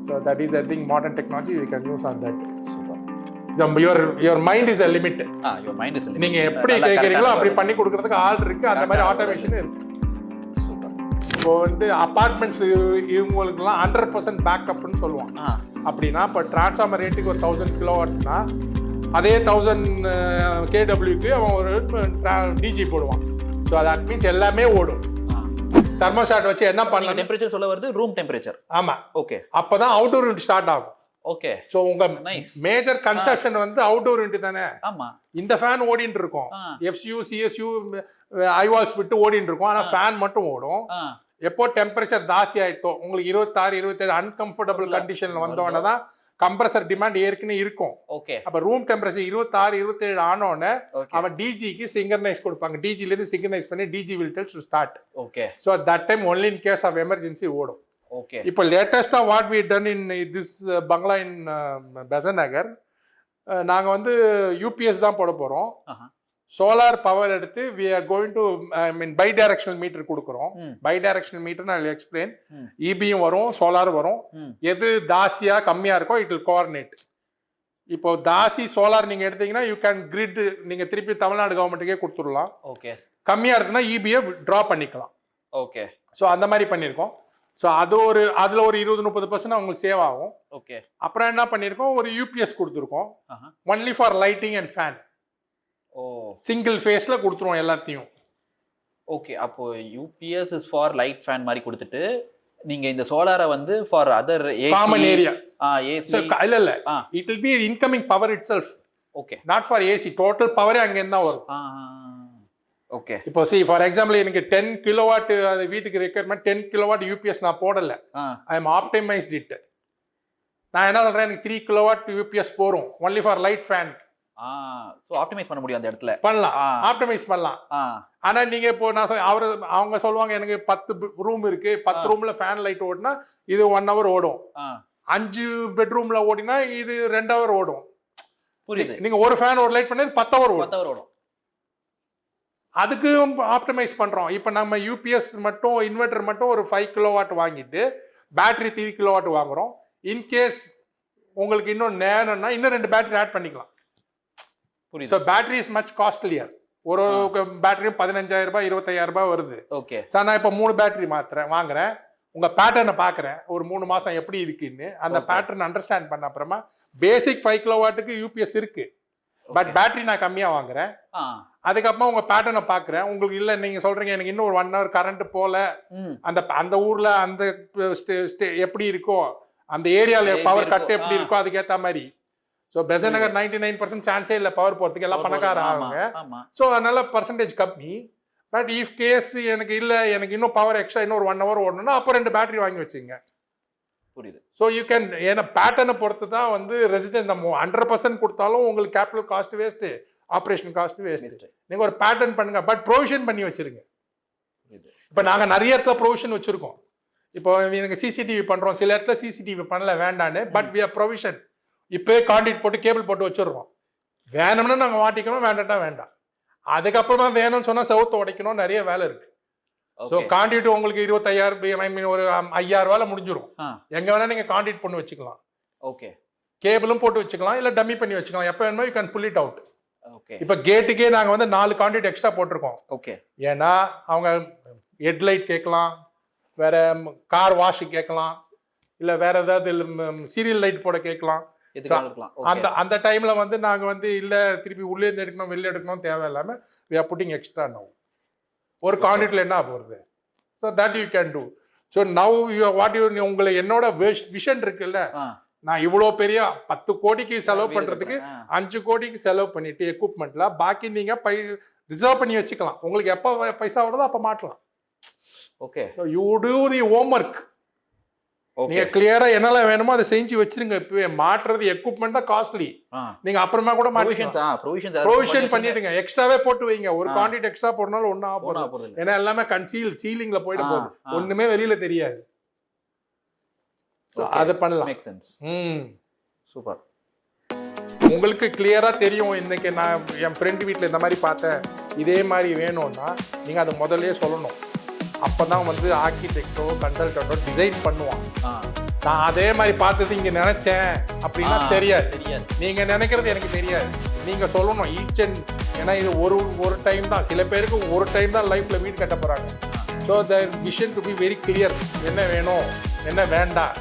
So that is, I think, modern technology we can use on that. Your mind is a limit. Your mind is a limit. நீங்க எப்படி கேக்குறீங்களோ அப்படி பண்ணி கொடுக்கிறதுக்கு ஆள் இருக்கு, அந்த மாதிரி ஆட்டோமேஷன் இருக்கு. சூப்பர். இப்போ வந்து அபார்ட்மெண்ட்ஸ் இவங்களுக்குலாம் 100% பேக்கப்னு சொல்லுவாங்க. அப்படின்னா இப்போ டிரான்ஸ்ஃபார்மர் ரேட்டுக்கு ஒரு 1000 கிலோவாட்னா அதே 1000 kWக்கு அவன் ஒரு டிஜி போடுவான். ஸோ தட் மீன்ஸ் எல்லாமே ஓடும். தெர்மோஸ்டாட் வச்சு என்ன பண்ணலாம்? டெம்பரேச்சர் சொல்ல வருது ரூம் டெம்பரேச்சர். ஆமா. ஓகே. அப்பதான் அவுட்டோர் யூனிட் ஸ்டார்ட் ஆகும். ஓகே. சோ உங்க மேஜர் கன்சப்ஷன் வந்து அவுட்டோர் யூனிட் தானே. ஆமா. இந்த ஃபேன் ஓடிட்டு இருக்கும், எஃப்சியூ சிஎஸ்யூ ஐவால்ஸ் விட்டு ஓடிட்டு இருக்கும், ஆனா ஃபேன் மட்டும் ஓடும். எப்போ டெம்பரேச்சர் ஜாஸ்தி ஆயிட்டோ உங்களுக்கு 26 27 அன்கம்ஃபர்டபுள் கண்டிஷன்ல வந்தோடனே தான் கம்ப்ரஸர் டிமாண்ட் ஏற்கனவே இருக்கும். ஓகே. அப்ப ரூம் டெம்பரேச்சர் 26 27 ஆனோடனே அவன் டிஜிக்கு சிங்கர்னைஸ் கொடுப்பாங்க. டிஜில இருந்து சிங்கர்னைஸ் பண்ணி DG will tell to start. Okay. So at that time only in case of emergency ஓடும். ஓகே. இப்போ லேட்டஸ்டா what we done in this bungalow in Besant நகர், நாங்க வந்து யூபிஎஸ் தான் போட போறோம். சோலார் பவர் எடுத்து we are going to bidirectional meter கொடுக்குறோம். பை டைரக்ஷனல் மீட்டர் நான் எக்ஸ்பிளைன். இபியும் வரும், சோலார் வரும். எது தாசியா கம்மியா இருக்கோ இட் வில் கோஆர்டினேட். இப்போ தாசி சோலார் நீங்க எடுத்தீங்கன்னா யூ கேன் கிரிட் நீங்க திருப்பி தமிழ்நாடு கவர்மெண்ட்டுக்கே கொடுத்துடலாம். ஓகே. கம்மியா இருக்குன்னா இபியை ட்ரா பண்ணிக்கலாம். ஓகே. ஸோ அந்த மாதிரி பண்ணியிருக்கோம். ஸோ அது அதில் ஒரு 20-30% அவங்களுக்கு சேவ் ஆகும். ஓகே. அப்புறம் என்ன பண்ணியிருக்கோம், ஒரு யூபிஎஸ் கொடுத்துருக்கோம். Only for lighting and fan. Oh, single ஃபேஸில் கொடுத்துருவோம் எல்லாத்தையும். ஓகே. அப்போ UPS is for light fan மாதிரி கொடுத்துட்டு நீங்க இந்த சோலாரை வந்து for other common area AC இல்ல it will be incoming power itself. Okay. Not for AC, total பவரே அங்கேருந்து தான் வரும். ஓகே. இப்போ ஃபார் எக்ஸாம்பிள் எனக்கு 10 கிலோவாட் அது வீட்டுக்கு ரெக்யர்மெண்ட் 10 கிலோவாட் யூபிஎஸ் நான் போடல. I am optimised it. நான் என்ன சொல்றேன், எனக்கு 3 கிலோவாட் யூபிஎஸ் போறோம் only for light fan. So optimise பண்ண முடியும் அந்த இடத்துல. பண்ணலாம், ஆப்டிமைஸ் பண்ணலாம். ஆனா நீங்க இப்போ அவங்க சொல்லுவாங்க எனக்கு 10 ரூம் இருக்கு, 10 ரூம்ல ஃபேன் லைட் ஓடினா இது 1 hour ஓடும். 5 பெட்ரூம்ல ஓடினா இது 2 hour ஓடும். புரியுது. நீங்க ஒரு ஃபேன் ஒரு லைட் பண்ணது 10 hour ஓடும். 10 hour ஓடும். அதுக்கு ஆப்டிமைஸ் பண்றோம். இப்போ நம்ம யூபிஎஸ் மட்டும் இன்வெர்டர் மட்டும் ஒரு 5 கிலோவாட் வாங்கிட்டு பேட்டரி 3 கிலோவாட் வாங்குறோம். இன்கேஸ் உங்களுக்கு இன்னும் நேரம்னா இன்னும் 2 பேட்டரி ஆட் பண்ணிக்கலாம். So battery is much costlier. ஒரு பேட்டரியும் 15,000 ரூபாய் 25,000 ரூபாய் வருது. ஓகே. சார் நான் இப்போ 3 பேட்டரி வாங்குறேன். உங்க பேட்டர்னை பார்க்குறேன் ஒரு 3 மாசம் எப்படி இருக்குன்னு. அந்த பேட்டர்ன் அண்டர்ஸ்டாண்ட் பண்ண அப்புறமா பேசிக் 5 கிலோவாட்டுக்கு யூபிஎஸ் இருக்கு, பட் பேட்டரி நான் கம்மியா வாங்குறேன். அதுக்கப்புறமா உங்க பேட்டர்னை பாக்குறேன். உங்களுக்கு இல்ல நீங்க சொல்றீங்க எனக்கு இன்னும் ஒரு 1 hour கரண்ட் போல, அந்த ஊர்ல அந்த எப்படி இருக்கோ அந்த ஏரியால பவர் கட் எப்படி இருக்கோ அதுக்கேற்ற மாதிரி. ஸோ பெசன்ட் நகர் 99% சான்ஸே இல்லை பவர் போறதுக்கு, எல்லாம் பணக்காரன் ஆகுங்க. ஸோ அதனால பர்சன்டேஜ் கம்மி. பட் இஃப் கேஸ் எனக்கு இல்லை எனக்கு இன்னும் பவர் எக்ஸ்ட்ரா இன்னும் ஒரு 1 hour ஓடணும்னா அப்போ 2 பேட்டரி வாங்கி வச்சுங்க. புரியுது. ஸோ யூ கேன், ஏன்னா பேட்டர்னை பொறுத்து தான் வந்து ரெசிடென்ட் நம்ம 100% கொடுத்தாலும் உங்களுக்கு capital cost waste, operation cost waste. நீங்கள் ஒரு பேட்டர்ன் பண்ணுங்க, பட் ப்ரொவிஷன் பண்ணி வச்சிருங்க. இப்போ நாங்கள் நிறைய இடத்துல ப்ரொவிஷன் வச்சிருக்கோம். இப்போ எனக்கு சிசிடிவி பண்ணுறோம், சில இடத்துல சிசிடிவி பண்ணல வேண்டான்னு, பட் வி ஆர் ப்ரொவிஷன். இப்போயே கான்ட்ராக்ட் போட்டு கேபிள் போட்டு வச்சிடுறோம். வேணும்னா நாங்கள் மாட்டிக்கணும், வேண்டாட்டா வேண்டாம். அதுக்கப்புறமா வேணும்னு சொன்னால் செவுத்து உடைக்கணும், நிறைய வேலை இருக்கு. ஸோ கான்ட்ராக்ட் உங்களுக்கு 25,000 ஒரு 5,000 ரூபாய் முடிஞ்சிடும். எங்க வேணா நீங்க கான்ட்ராக்ட் பண்ணி வச்சுக்கலாம். ஓகே. கேபிளும் போட்டு வச்சுக்கலாம், இல்ல டம்மி பண்ணி வச்சுக்கலாம். எப்போ வேணுமோ you can pull it out. Okay. இப்போ கேட்டுக்கே நாங்கள் வந்து 4 கான்ட்ராக்ட் எக்ஸ்ட்ரா போட்டிருக்கோம். ஓகே. ஏன்னா அவங்க ஹெட்லைட் கேட்கலாம், வேற கார் வாஷ் கேட்கலாம், இல்லை வேற ஏதாவது சீரியல் லைட் போட கேட்கலாம். அந்த டைம்ல வந்து நாங்க வந்து இல்ல திருப்பி உள்ளே இருந்து எடுக்கணும் வெளியே எடுக்கணும் தேவையில்லாம we are putting extra now. ஒரு கான்ட்ராக்ட்ல என்ன போறது? so that you can do. so now you what you உங்களை என்னோட விஷன் இருக்குல்ல, நான் இவ்வளோ பெரிய 10 கோடிக்கு செலவு பண்றதுக்கு 5 கோடிக்கு செலவு பண்ணிட்டு எக்யூப்மெண்ட்ல பாக்கி நீங்க ரிசர்வ் பண்ணி வச்சுக்கலாம். உங்களுக்கு எப்போ பைசா வருதோ அப்ப மாட்டலாம். Okay. so you do the homework. நீங்க கிளியரா என்னெல்லாம் வேணுமோ அதை செஞ்சு வச்சிருங்க. இப்பவே மாற்றுறது எக்யூப்மெண்ட் தான் காஸ்ட்லி. நீங்க அப்புறமா கூட ப்ரொவிஷன் பண்ணிடுங்க, எக்ஸ்ட்ராவே போட்டு வைங்க. ஒரு கான்ட்ராக்ட் எக்ஸ்ட்ரா போடனால ஒன்னும் ஆக போகுது. ஏன்னா எல்லாமே கன்சீல் சீலிங்ல போயிட போகுது, ஒண்ணுமே வெளியில தெரியாது. அது பண்ணலாம். சூப்பர். உங்களுக்கு கிளியரா தெரியும். இன்னைக்கு நான் என் ஃப்ரெண்டு வீட்டில் இந்த மாதிரி பார்த்தேன், இதே மாதிரி வேணும்னா நீங்க அதை முதல்லயே சொல்லணும். அப்பதான் வந்து ஆர்கிடெக்டோ கன்சல்டன்டோ டிசைன் பண்ணுவான். நான் அதே மாதிரி பார்த்தது இங்க நினைச்சேன் அப்படின்னா தெரியாது. நீங்க நினைக்கிறது எனக்கு தெரியாது. நீங்க சொல்லணும் ஈச் அண்ட், ஏன்னா இது ஒரு டைம் தான், சில பேருக்கு ஒரு டைம் தான் லைஃப்ல வீடு கட்ட போறாங்க. So the vision to be very clear, என்ன வேணும் என்ன வேண்டாம்.